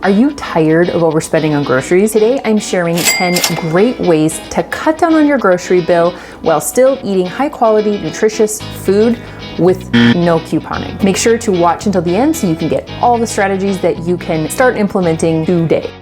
Are you tired of overspending on groceries? Today I'm sharing 10 great ways to cut down on your grocery bill while still eating high quality, nutritious food with no couponing. Make sure to watch until the end so you can get all the strategies that you can start implementing today.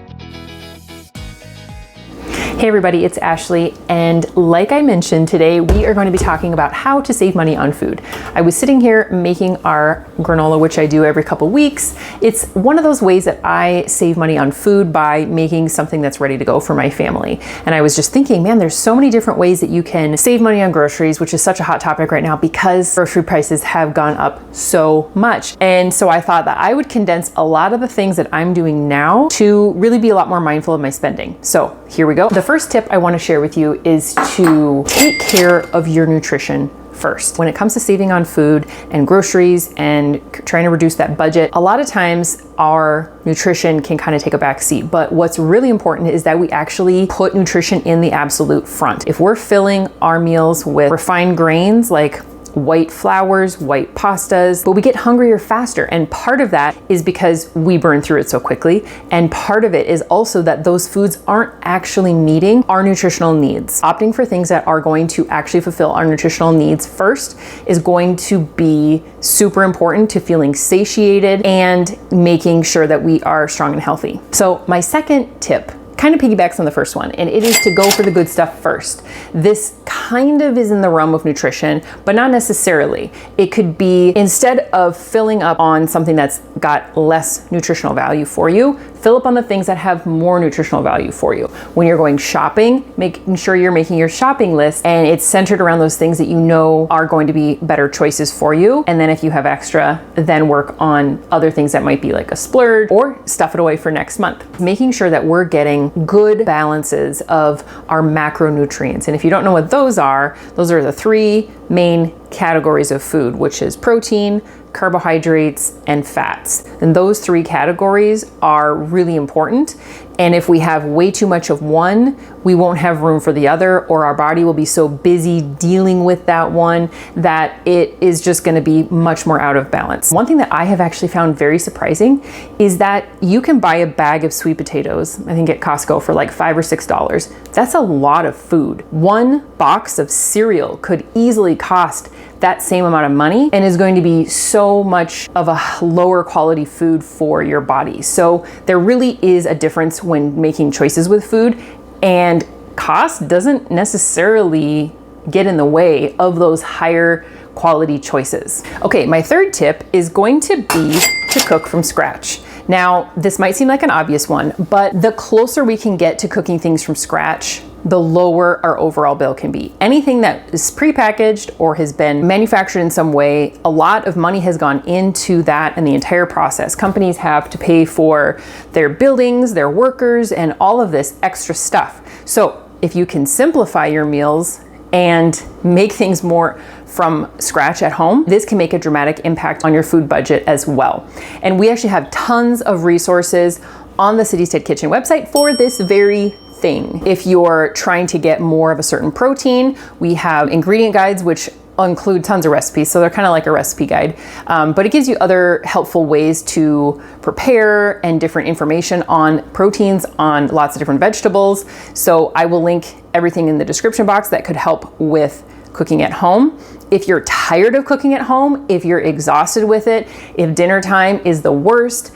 Hey everybody, it's Ashley, and like I mentioned, today we are going to be talking about how to save money on food. I was sitting here making our granola, which I do every couple weeks. It's one of those ways that I save money on food by making something that's ready to go for my family. And I was just thinking, man, there's so many different ways that you can save money on groceries, which is such a hot topic right now because grocery prices have gone up so much. And so I thought that I would condense a lot of the things that I'm doing now to really be a lot more mindful of my spending. So here we go. The first tip I want to share with you is to take care of your nutrition first. When it comes to saving on food and groceries and trying to reduce that budget, a lot of times our nutrition can kind of take a back seat. But what's really important is that we actually put nutrition in the absolute front. If we're filling our meals with refined grains like white flours, white pastas, but we get hungrier faster. And part of that is because we burn through it so quickly. And part of it is also that those foods aren't actually meeting our nutritional needs. Opting for things that are going to actually fulfill our nutritional needs first is going to be super important to feeling satiated and making sure that we are strong and healthy. So my second tip kind of piggybacks on the first one, and it is to go for the good stuff first. This kind of is in the realm of nutrition, but not necessarily. It could be, instead of filling up on something that's got less nutritional value for you, fill up on the things that have more nutritional value for you. When you're going shopping, making sure you're making your shopping list and it's centered around those things that you know are going to be better choices for you. And then if you have extra, then work on other things that might be like a splurge or stuff it away for next month. Making sure that we're getting good balances of our macronutrients. And if you don't know what those are the three main categories of food, which is protein, carbohydrates, and fats. And those three categories are really important. And if we have way too much of one, we won't have room for the other, or our body will be so busy dealing with that one that it is just going to be much more out of balance. One thing that I have actually found very surprising is that you can buy a bag of sweet potatoes, I think at Costco, for like $5 or $6. That's a lot of food. One box of cereal could easily cost that same amount of money and is going to be so much of a lower quality food for your body. So there really is a difference when making choices with food, and cost doesn't necessarily get in the way of those higher quality choices. Okay, my third tip is going to be to cook from scratch. Now, this might seem like an obvious one, but the closer we can get to cooking things from scratch, the lower our overall bill can be. Anything that is prepackaged or has been manufactured in some way, a lot of money has gone into that and the entire process. Companies have to pay for their buildings, their workers, and all of this extra stuff. So if you can simplify your meals and make things more from scratch at home, this can make a dramatic impact on your food budget as well. And we actually have tons of resources on the City State Kitchen website for this very thing. If you're trying to get more of a certain protein, we have ingredient guides which include tons of recipes, so they're kind of like a recipe guide, but it gives you other helpful ways to prepare and different information on proteins, on lots of different vegetables. So I will link everything in the description box that could help with cooking at home. If you're tired of cooking at home, if you're exhausted with it, if dinner time is the worst,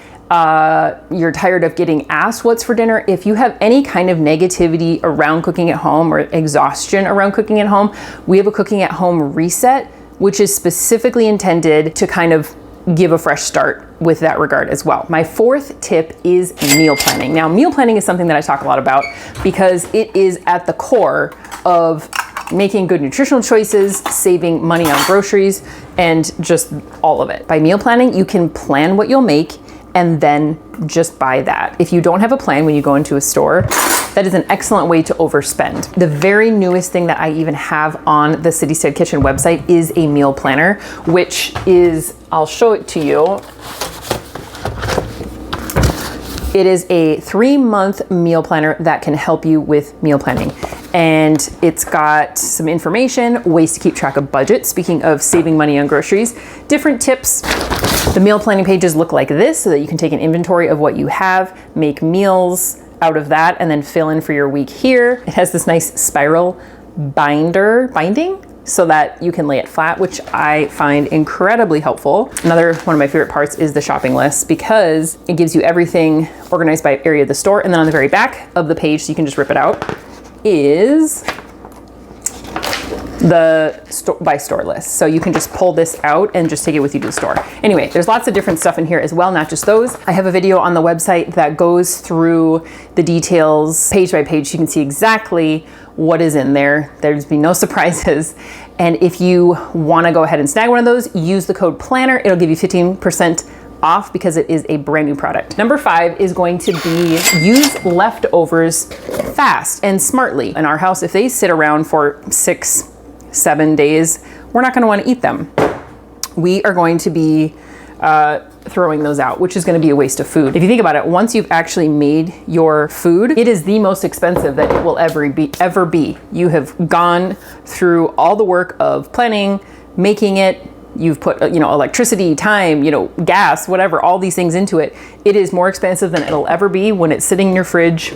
you're tired of getting asked what's for dinner, if you have any kind of negativity around cooking at home or exhaustion around cooking at home, we have a cooking at home reset, which is specifically intended to kind of give a fresh start with that regard as well. My fourth tip is meal planning. Now, meal planning is something that I talk a lot about because it is at the core of making good nutritional choices, saving money on groceries, and just all of it. By meal planning, you can plan what you'll make and then just buy that. If you don't have a plan when you go into a store, that is an excellent way to overspend. The very newest thing that I even have on the City State Kitchen website is a meal planner, which is, I'll show it to you. It is a 3-month meal planner that can help you with meal planning. And it's got some information, ways to keep track of budget, speaking of saving money on groceries, different tips The meal planning pages look like this so that you can take an inventory of what you have, make meals out of that, and then fill in for your week here. It has this nice spiral binding so that you can lay it flat, which I find incredibly helpful. Another one of my favorite parts is the shopping list because it gives you everything organized by area of the store. And then on the very back of the page, so you can just rip it out, is the by store list. So you can just pull this out and just take it with you to the store. Anyway, there's lots of different stuff in here as well, not just those. I have a video on the website that goes through the details page by page. You can see exactly what is in there. There's been no surprises. And if you want to go ahead and snag one of those, use the code PLANNER. It'll give you 15% off because it is a brand new product. Number 5 is going to be use leftovers fast and smartly. In our house, if they sit around for 6-7 days, we're not going to want to eat them. We are going to be throwing those out, which is going to be a waste of food. If you think about it, once you've actually made your food, it is the most expensive that it will ever be. You have gone through all the work of planning, making it. You've put, electricity, time, gas, whatever, all these things into it. It is more expensive than it'll ever be when it's sitting in your fridge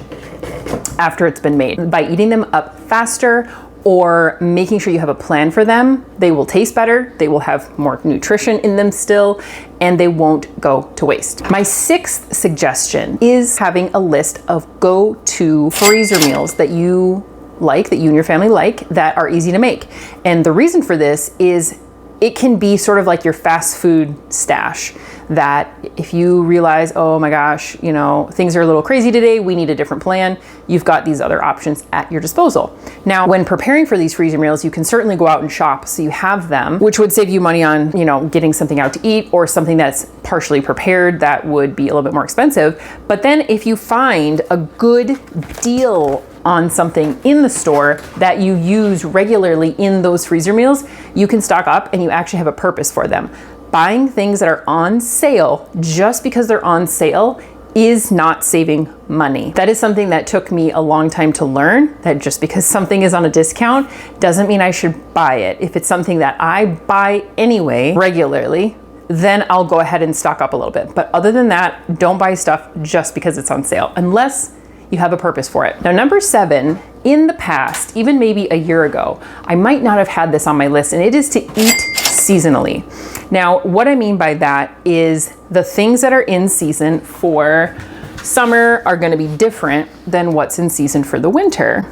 after it's been made. By eating them up faster or making sure you have a plan for them, they will taste better, they will have more nutrition in them still, and they won't go to waste. My 6th suggestion is having a list of go-to freezer meals that you like, that you and your family like, that are easy to make. And the reason for this is it can be sort of like your fast food stash that if you realize, oh my gosh, things are a little crazy today, we need a different plan, you've got these other options at your disposal. Now, when preparing for these freezer meals, you can certainly go out and shop so you have them, which would save you money on, getting something out to eat or something that's partially prepared that would be a little bit more expensive. But then if you find a good deal on something in the store that you use regularly in those freezer meals, you can stock up and you actually have a purpose for them. Buying things that are on sale just because they're on sale is not saving money. That is something that took me a long time to learn, that just because something is on a discount doesn't mean I should buy it. If it's something that I buy anyway, regularly, then I'll go ahead and stock up a little bit. But other than that, don't buy stuff just because it's on sale, unless you have a purpose for it. Now, number 7, in the past, even maybe a year ago, I might not have had this on my list, and it is to eat seasonally. Now, what I mean by that is the things that are in season for summer are going to be different than what's in season for the winter.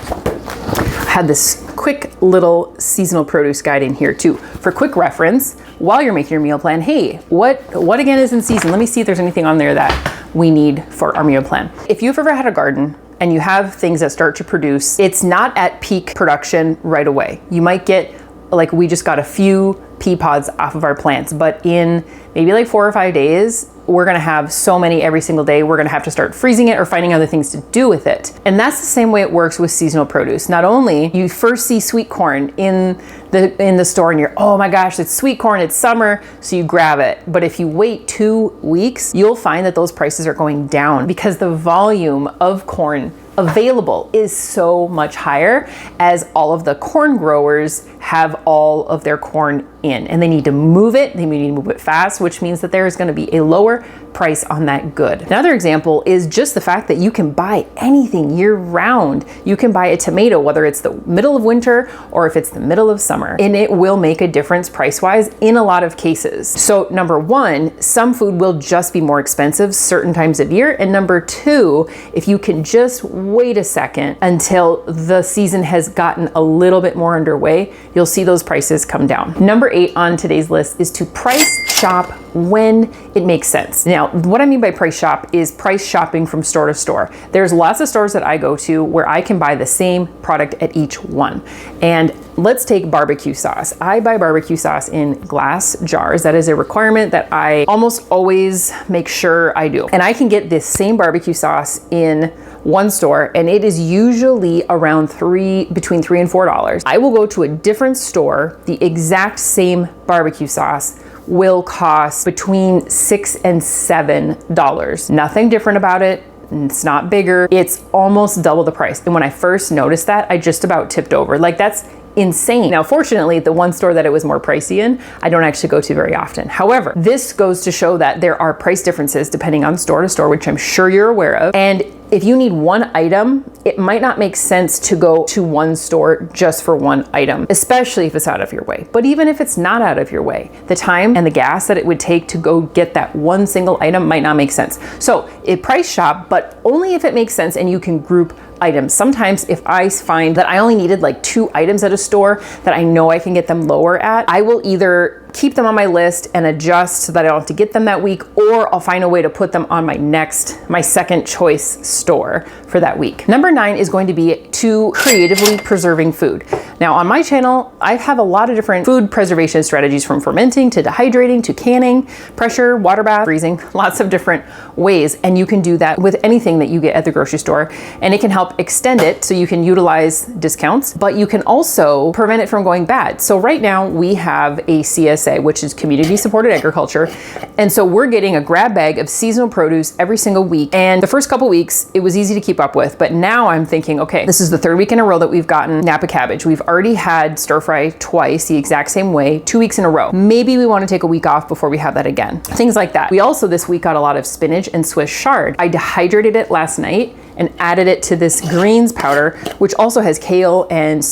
I had this quick little seasonal produce guide in here too. For quick reference, while you're making your meal plan, hey, what again is in season? Let me see if there's anything on there that we need for our meal plan. If you've ever had a garden and you have things that start to produce, it's not at peak production right away. You might get, like we just got a few pea pods off of our plants, but in maybe like 4 or 5 days, we're gonna have so many every single day, we're gonna have to start freezing it or finding other things to do with it. And that's the same way it works with seasonal produce. Not only you first see sweet corn in the store and you're, oh my gosh, it's sweet corn, it's summer, so you grab it. But if you wait 2 weeks, you'll find that those prices are going down because the volume of corn available is so much higher as all of the corn growers have all of their corn in, and they need to move it. They need to move it fast, which means that there is going to be a lower price on that good. Another example is just the fact that you can buy anything year round. You can buy a tomato, whether it's the middle of winter or if it's the middle of summer, and it will make a difference price-wise in a lot of cases. So number 1, some food will just be more expensive certain times of year. And number 2, if you can just wait a second until the season has gotten a little bit more underway, you'll see those prices come down. Number 8 on today's list is to price shop when it makes sense. Now, what I mean by price shop is price shopping from store to store. There's lots of stores that I go to where I can buy the same product at each one. And let's take barbecue sauce. I buy barbecue sauce in glass jars. That is a requirement that I almost always make sure I do. And I can get this same barbecue sauce in one store, and it is usually around between $3 and $4. I will go to a different store, the exact same barbecue sauce will cost between $6 and $7. Nothing different about it. It's not bigger. It's almost double the price. And when I first noticed that, I just about tipped over. Like, that's insane. Now, fortunately, the one store that it was more pricey in, I don't actually go to very often. However, this goes to show that there are price differences depending on store to store, which I'm sure you're aware of. And if you need one item, it might not make sense to go to one store just for one item, especially if it's out of your way. But even if it's not out of your way, the time and the gas that it would take to go get that one single item might not make sense. So it price shop, but only if it makes sense and you can group items. Sometimes if I find that I only needed like 2 items at a store that I know I can get them lower at, I will either keep them on my list and adjust so that I don't have to get them that week, or I'll find a way to put them on my second choice store for that week. Number 9 is going to be to creatively preserving food. Now on my channel, I have a lot of different food preservation strategies, from fermenting to dehydrating to canning, pressure, water bath, freezing, lots of different ways. And you can do that with anything that you get at the grocery store, and it can help extend it so you can utilize discounts, but you can also prevent it from going bad. So right now we have a CSA, which is community supported agriculture. And so we're getting a grab bag of seasonal produce every single week. And the first couple weeks, it was easy to keep up with, but now I'm thinking, okay, this is the 3rd week in a row that we've gotten Napa cabbage. We've already had stir fry twice the exact same way, 2 weeks in a row. Maybe we want to take a week off before we have that again. Things like that. We also this week got a lot of spinach and Swiss chard. I dehydrated it last night and added it to this greens powder, which also has kale and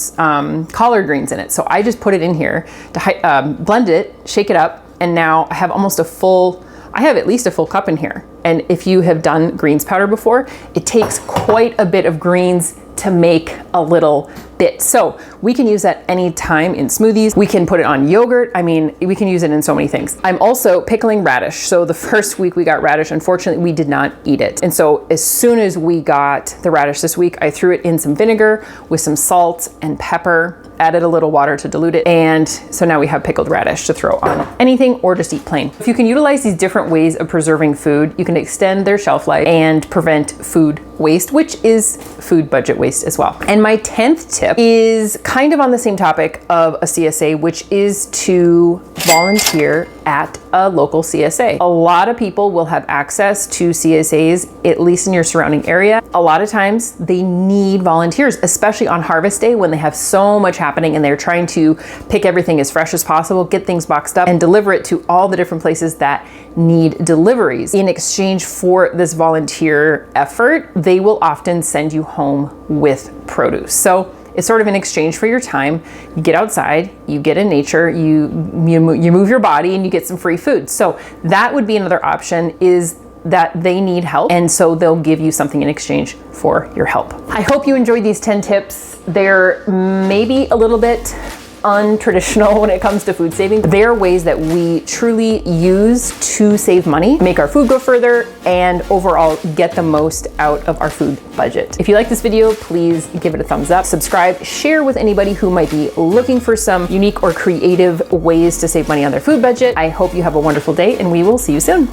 collard greens in it. So I just put it in here to blend it, shake it up, and now I have I have at least a full cup in here. And if you have done greens powder before, it takes quite a bit of greens to make a little bit. So we can use that anytime in smoothies. We can put it on yogurt. I mean, we can use it in so many things. I'm also pickling radish. So the first week we got radish, unfortunately, we did not eat it. And so as soon as we got the radish this week, I threw it in some vinegar with some salt and pepper, added a little water to dilute it. And so now we have pickled radish to throw on anything or just eat plain. If you can utilize these different ways of preserving food, you can extend their shelf life and prevent food waste, which is food budget waste as well. And my 10th tip is kind of on the same topic of a CSA, which is to volunteer at a local CSA. A lot of people will have access to CSAs, at least in your surrounding area. A lot of times they need volunteers, especially on harvest day when they have so much happening and they're trying to pick everything as fresh as possible, get things boxed up, and deliver it to all the different places that need deliveries. In exchange for this volunteer effort, they will often send you home with produce. So it's sort of an exchange for your time. You get outside, you get in nature, you move your body, and you get some free food. So that would be another option, is that they need help, and so they'll give you something in exchange for your help. I hope you enjoyed these 10 tips. They're maybe a little bit untraditional when it comes to food saving. They're ways that we truly use to save money, make our food go further, and overall get the most out of our food budget. If you like this video, please give it a thumbs up, subscribe, share with anybody who might be looking for some unique or creative ways to save money on their food budget. I hope you have a wonderful day, and we will see you soon.